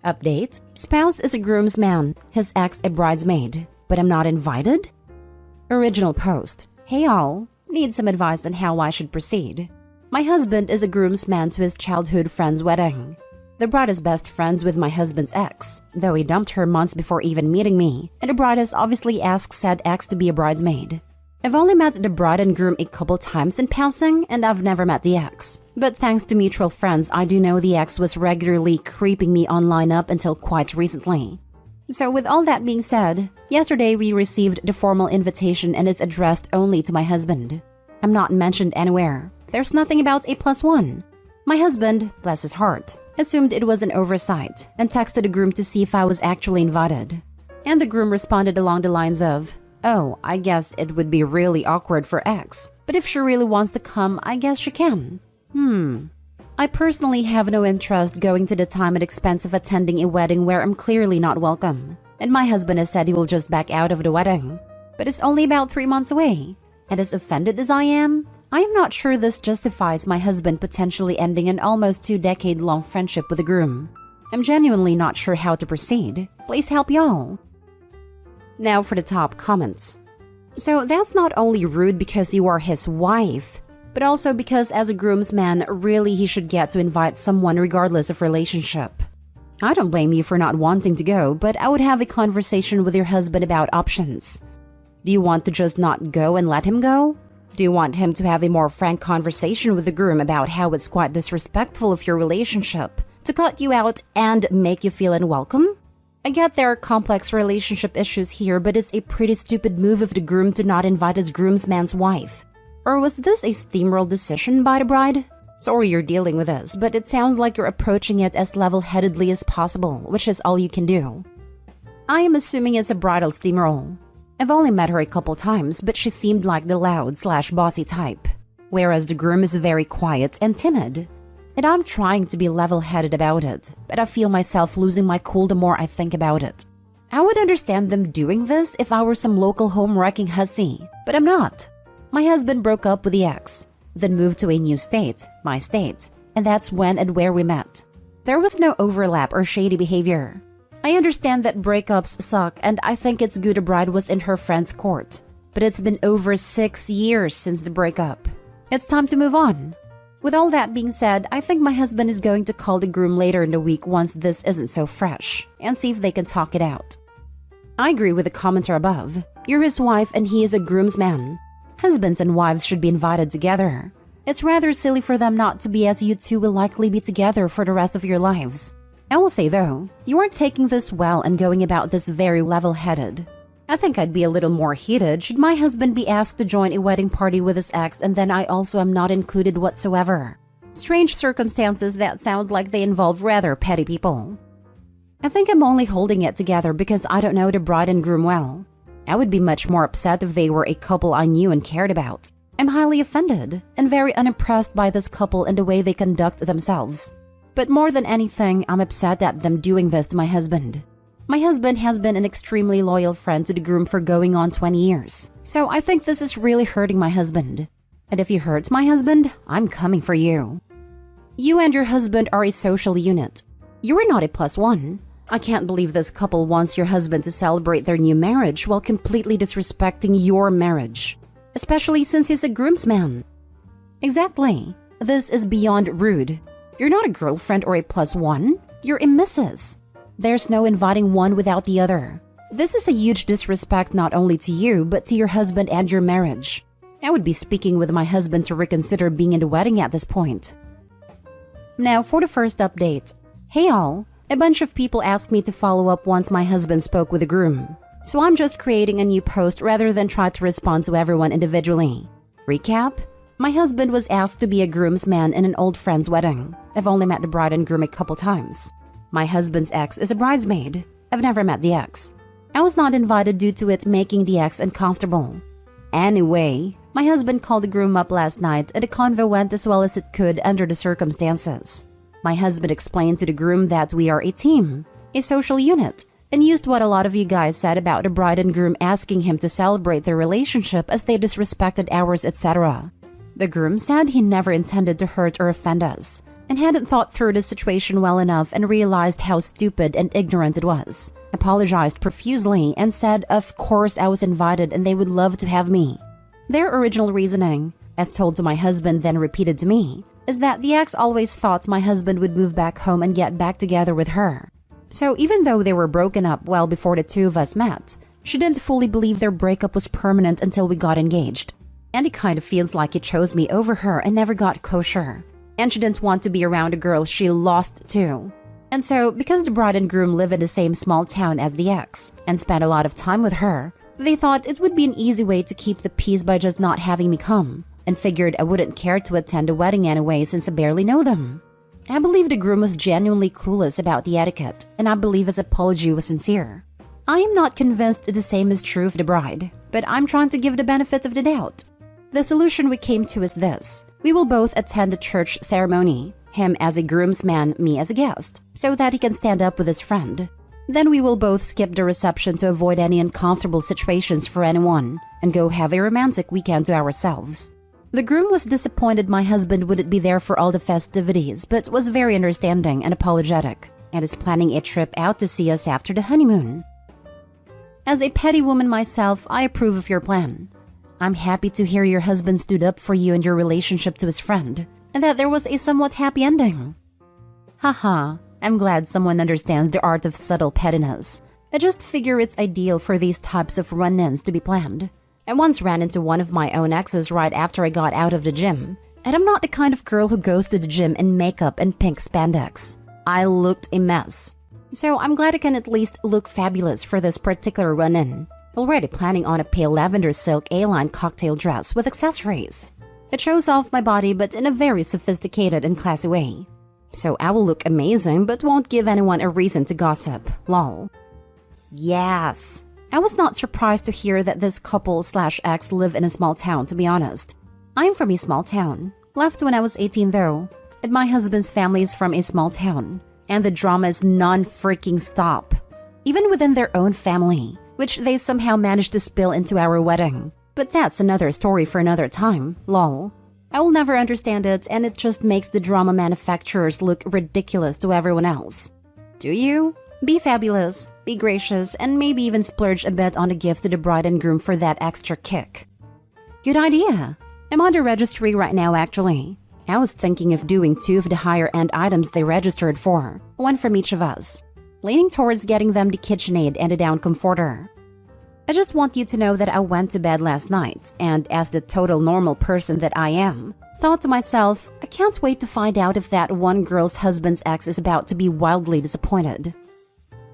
Update: spouse is a groomsman, his ex a bridesmaid, but I'm not invited? Original post: hey all, need some advice on how I should proceed. My husband is a groomsman to his childhood friend's wedding. The bride is best friends with my husband's ex, though he dumped her months before even meeting me, and the bride has obviously asked said ex to be a bridesmaid. I've only met the bride and groom a couple times in passing, and I've never met the ex. But thanks to mutual friends, I do know the ex was regularly creeping me online up until quite recently. So with all that being said, yesterday we received the formal invitation and is addressed only to my husband. I'm not mentioned anywhere. There's nothing about a +1. My husband, bless his heart, assumed it was an oversight and texted the groom to see if I was actually invited. And the groom responded along the lines of, oh, I guess it would be really awkward for X, but if she really wants to come, I guess she can. I personally have no interest going to the time and expense of attending a wedding where I'm clearly not welcome. And my husband has said he will just back out of the wedding. But it's only about 3 months away. And as offended as I am not sure this justifies my husband potentially ending an almost 2-decade-long friendship with the groom. I'm genuinely not sure how to proceed. Please help y'all. Now for the top comments. So that's not only rude because you are his wife, but also because as a groomsman, really he should get to invite someone regardless of relationship. I don't blame you for not wanting to go, but I would have a conversation with your husband about options. Do you want to just not go and let him go? Do you want him to have a more frank conversation with the groom about how it's quite disrespectful of your relationship to cut you out and make you feel unwelcome? I get there are complex relationship issues here, but it's a pretty stupid move of the groom to not invite his groomsman's wife. Or was this a steamroll decision by the bride? Sorry you're dealing with this, but it sounds like you're approaching it as level-headedly as possible, which is all you can do. I am assuming it's a bridal steamroll. I've only met her a couple times, but she seemed like the loud/bossy type, whereas the groom is very quiet and timid. And I'm trying to be level-headed about it, but I feel myself losing my cool the more I think about it. I would understand them doing this if I were some local home-wrecking hussy, but I'm not. My husband broke up with the ex, then moved to a new state, my state, and that's when and where we met. There was no overlap or shady behavior. I understand that breakups suck, and I think it's good a bride was in her friend's court, but it's been over 6 years since the breakup. It's time to move on. With all that being said, I think my husband is going to call the groom later in the week once this isn't so fresh, and see if they can talk it out. I agree with the commenter above. You're his wife and he is a groomsman. Husbands and wives should be invited together. It's rather silly for them not to be, as you two will likely be together for the rest of your lives. I will say though, you aren't taking this well and going about this very level-headed. I think I'd be a little more heated should my husband be asked to join a wedding party with his ex and then I also am not included whatsoever. Strange circumstances that sound like they involve rather petty people. I think I'm only holding it together because I don't know the bride and groom well. I would be much more upset if they were a couple I knew and cared about. I'm highly offended and very unimpressed by this couple and the way they conduct themselves. But more than anything, I'm upset at them doing this to my husband. My husband has been an extremely loyal friend to the groom for going on 20 years. So I think this is really hurting my husband. And if you hurt my husband, I'm coming for you. You and your husband are a social unit. You are not a +1. I can't believe this couple wants your husband to celebrate their new marriage while completely disrespecting your marriage. Especially since he's a groomsman. Exactly. This is beyond rude. You're not a girlfriend or a +1. You're a missus. There's no inviting one without the other. This is a huge disrespect not only to you, but to your husband and your marriage. I would be speaking with my husband to reconsider being in the wedding at this point. Now for the first update. Hey all, a bunch of people asked me to follow up once my husband spoke with the groom. So I'm just creating a new post rather than try to respond to everyone individually. Recap? My husband was asked to be a groomsman in an old friend's wedding. I've only met the bride and groom a couple times. My husband's ex is a bridesmaid. I've never met the ex. I was not invited due to it making the ex uncomfortable. Anyway, my husband called the groom up last night and the convo went as well as it could under the circumstances. My husband explained to the groom that we are a team, a social unit, and used what a lot of you guys said about the bride and groom asking him to celebrate their relationship as they disrespected ours, etc. The groom said he never intended to hurt or offend us, and hadn't thought through the situation well enough and realized how stupid and ignorant it was. Apologized profusely and said of course I was invited and they would love to have me. Their original reasoning, as told to my husband then repeated to me, is that the ex always thought my husband would move back home and get back together with her. So even though they were broken up well before the two of us met, she didn't fully believe their breakup was permanent until we got engaged. And it kind of feels like he chose me over her and never got closure. And she didn't want to be around a girl she lost to. And so, because the bride and groom live in the same small town as the ex and spent a lot of time with her, they thought it would be an easy way to keep the peace by just not having me come, and figured I wouldn't care to attend the wedding anyway since I barely know them. I believe the groom was genuinely clueless about the etiquette, and I believe his apology was sincere. I am not convinced the same is true of the bride, but I'm trying to give the benefit of the doubt. The solution we came to is this. We will both attend the church ceremony, him as a groomsman, me as a guest, so that he can stand up with his friend. Then we will both skip the reception to avoid any uncomfortable situations for anyone, and go have a romantic weekend to ourselves. The groom was disappointed my husband wouldn't be there for all the festivities, but was very understanding and apologetic, and is planning a trip out to see us after the honeymoon. As a petty woman myself, I approve of your plan. I'm happy to hear your husband stood up for you and your relationship to his friend, and that there was a somewhat happy ending. Haha, I'm glad someone understands the art of subtle pettiness. I just figure it's ideal for these types of run-ins to be planned. I once ran into one of my own exes right after I got out of the gym, and I'm not the kind of girl who goes to the gym in makeup and pink spandex. I looked a mess. So I'm glad I can at least look fabulous for this particular run-in. Already planning on a pale lavender silk A-line cocktail dress with accessories. It shows off my body but in a very sophisticated and classy way. So I will look amazing but won't give anyone a reason to gossip, lol. Yes. I was not surprised to hear that this couple/ex live in a small town, to be honest. I'm from a small town. Left when I was 18 though, and my husband's family is from a small town. And the drama is non-freaking stop. Even within their own family, which they somehow managed to spill into our wedding. But that's another story for another time, lol. I will never understand it, and it just makes the drama manufacturers look ridiculous to everyone else. Do you? Be fabulous, be gracious, and maybe even splurge a bit on a gift to the bride and groom for that extra kick. Good idea. I'm on the registry right now actually. I was thinking of doing 2 of the higher-end items they registered for, 1 from each of us. Leaning towards getting them the KitchenAid and a down comforter. I just want you to know that I went to bed last night, and as the total normal person that I am, thought to myself, I can't wait to find out if that one girl's husband's ex is about to be wildly disappointed.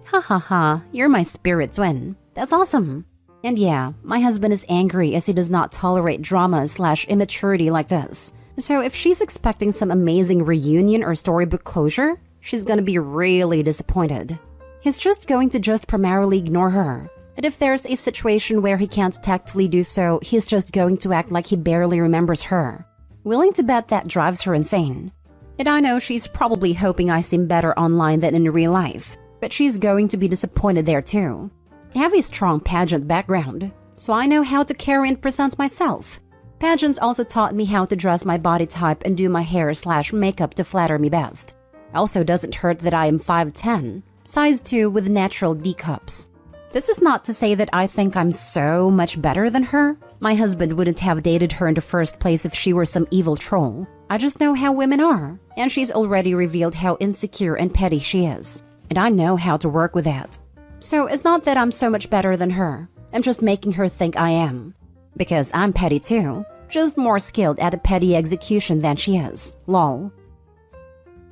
Ha ha ha, you're my spirit twin. That's awesome. And yeah, my husband is angry as he does not tolerate drama/immaturity like this. So if she's expecting some amazing reunion or storybook closure, she's gonna be really disappointed. He's just going to primarily ignore her. And if there's a situation where he can't tactfully do so, he's just going to act like he barely remembers her. Willing to bet that drives her insane. And I know she's probably hoping I seem better online than in real life, but she's going to be disappointed there too. I have a strong pageant background, so I know how to carry and present myself. Pageants also taught me how to dress my body type and do my hair/makeup to flatter me best. Also doesn't hurt that I am 5'10", size 2 with natural D cups. This is not to say that I think I'm so much better than her. My husband wouldn't have dated her in the first place if she were some evil troll. I just know how women are, and she's already revealed how insecure and petty she is. And I know how to work with that. So it's not that I'm so much better than her. I'm just making her think I am. Because I'm petty too. Just more skilled at a petty execution than she is. Lol.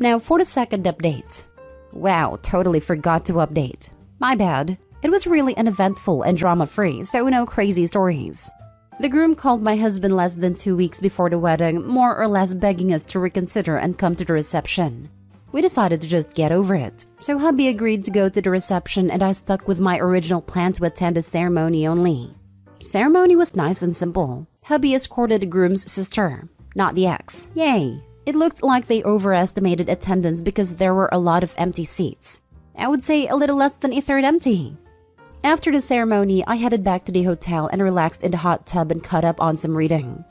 Now for the second update. Wow, totally forgot to update. My bad. It was really uneventful and drama-free, so no crazy stories. The groom called my husband less than 2 weeks before the wedding, more or less begging us to reconsider and come to the reception. We decided to just get over it, so hubby agreed to go to the reception and I stuck with my original plan to attend the ceremony only. Ceremony was nice and simple. Hubby escorted the groom's sister, not the ex. Yay! It looked like they overestimated attendance because there were a lot of empty seats. I would say a little less than a third empty. After the ceremony, I headed back to the hotel and relaxed in the hot tub and caught up on some reading.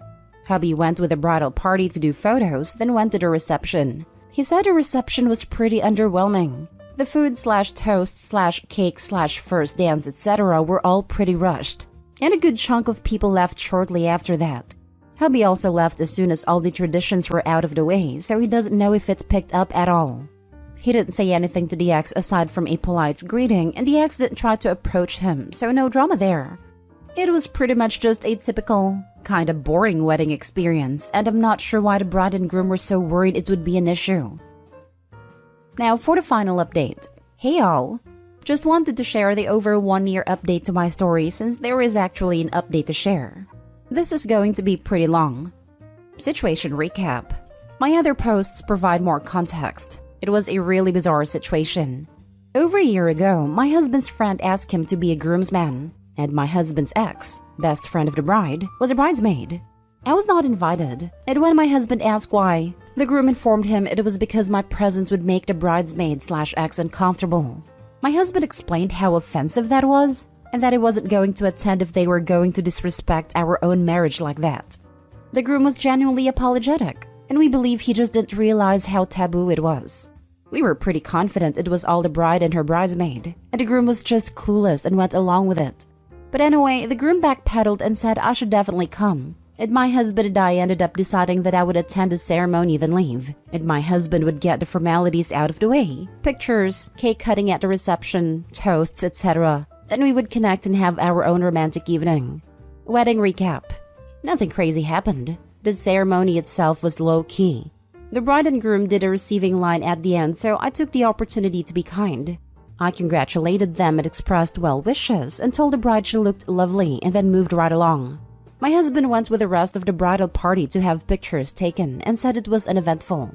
Hubby went with the bridal party to do photos, then went to the reception. He said the reception was pretty underwhelming. The food/toast/cake/first dance, etc. were all pretty rushed, and a good chunk of people left shortly after that. Hubby also left as soon as all the traditions were out of the way, so he doesn't know if it's picked up at all. He didn't say anything to the ex aside from a polite greeting, and the ex didn't try to approach him, so no drama there. It was pretty much just a typical, kinda boring wedding experience, and I'm not sure why the bride and groom were so worried it would be an issue. Now for the final update. Hey all! Just wanted to share the over 1 year update to my story since there is actually an update to share. This is going to be pretty long. Situation recap. My other posts provide more context. It was a really bizarre situation. Over a year ago, my husband's friend asked him to be a groomsman, and my husband's ex, best friend of the bride, was a bridesmaid. I was not invited, and when my husband asked why, the groom informed him it was because my presence would make the bridesmaid/ex uncomfortable. My husband explained how offensive that was, and that he wasn't going to attend if they were going to disrespect our own marriage like that. The groom was genuinely apologetic, and we believe he just didn't realize how taboo it was. We were pretty confident it was all the bride and her bridesmaid, and the groom was just clueless and went along with it. But anyway, the groom backpedaled and said I should definitely come, and my husband and I ended up deciding that I would attend the ceremony then leave, and my husband would get the formalities out of the way, pictures, cake cutting at the reception, toasts, etc. Then we would connect and have our own romantic evening. Wedding recap. Nothing crazy happened. The ceremony itself was low-key. The bride and groom did a receiving line at the end, so I took the opportunity to be kind. I congratulated them and expressed well wishes and told the bride she looked lovely and then moved right along. My husband went with the rest of the bridal party to have pictures taken and said it was uneventful.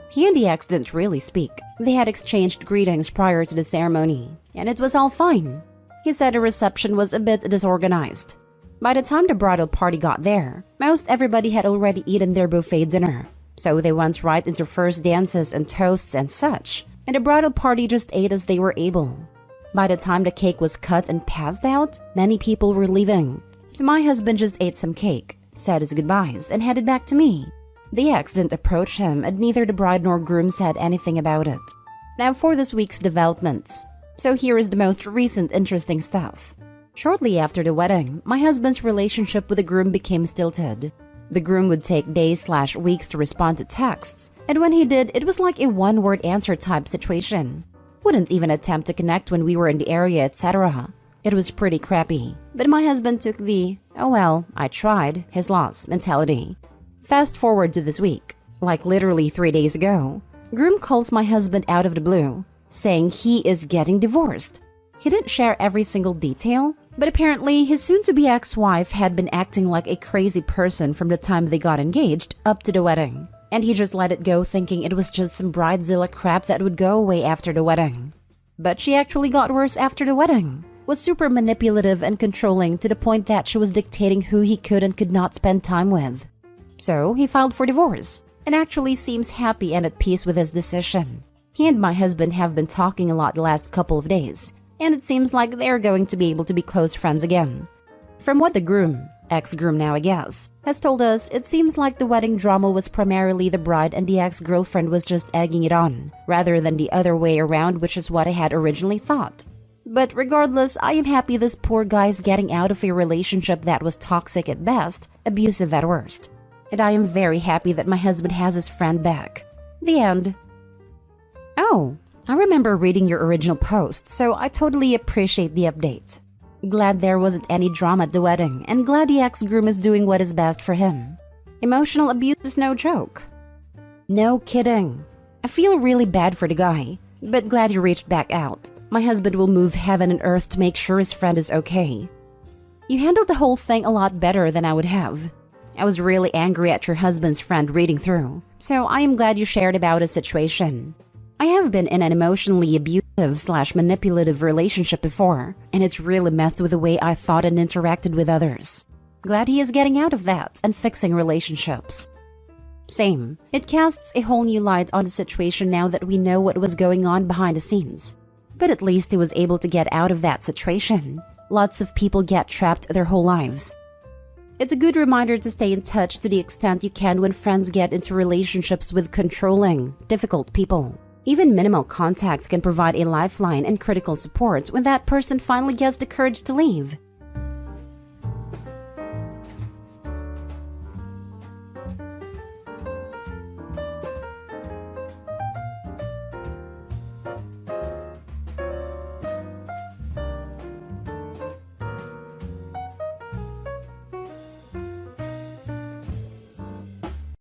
He and the ex didn't really speak. They had exchanged greetings prior to the ceremony, and it was all fine. He said the reception was a bit disorganized. By the time the bridal party got there, most everybody had already eaten their buffet dinner, so they went right into first dances and toasts and such, and the bridal party just ate as they were able. By the time the cake was cut and passed out, many people were leaving, so my husband just ate some cake, said his goodbyes, and headed back to me. The ex didn't approach him, and neither the bride nor groom said anything about it. Now for this week's developments. So here is the most recent interesting stuff. Shortly after the wedding, my husband's relationship with the groom became stilted. The groom would take days/weeks to respond to texts, and when he did, it was like a one-word answer type situation. Wouldn't even attempt to connect when we were in the area, etc. It was pretty crappy, but my husband took the, oh well, I tried, his loss mentality. Fast forward to this week, like literally 3 days ago, groom calls my husband out of the blue, saying he is getting divorced. He didn't share every single detail, but apparently his soon-to-be ex-wife had been acting like a crazy person from the time they got engaged up to the wedding, and he just let it go thinking it was just some bridezilla crap that would go away after the wedding. But she actually got worse after the wedding, was super manipulative and controlling to the point that she was dictating who he could and could not spend time with. So he filed for divorce, and actually seems happy and at peace with his decision. He and my husband have been talking a lot the last couple of days, and it seems like they're going to be able to be close friends again. From what the groom, ex-groom now I guess, has told us, it seems like the wedding drama was primarily the bride and the ex-girlfriend was just egging it on, rather than the other way around, which is what I had originally thought. But regardless, I am happy this poor guy's getting out of a relationship that was toxic at best, abusive at worst. And I am very happy that my husband has his friend back. The end. Oh, I remember reading your original post, so I totally appreciate the update. Glad there wasn't any drama at the wedding, and glad the ex-groom is doing what is best for him. Emotional abuse is no joke. No kidding. I feel really bad for the guy, but glad you reached back out. My husband will move heaven and earth to make sure his friend is okay. You handled the whole thing a lot better than I would have. I was really angry at your husband's friend reading through, so I am glad you shared about his situation. I have been in an emotionally abusive/manipulative relationship before, and it's really messed with the way I thought and interacted with others. Glad he is getting out of that and fixing relationships. Same. It casts a whole new light on the situation now that we know what was going on behind the scenes. But at least he was able to get out of that situation. Lots of people get trapped their whole lives. It's a good reminder to stay in touch to the extent you can when friends get into relationships with controlling, difficult people. Even minimal contacts can provide a lifeline and critical support when that person finally gets the courage to leave.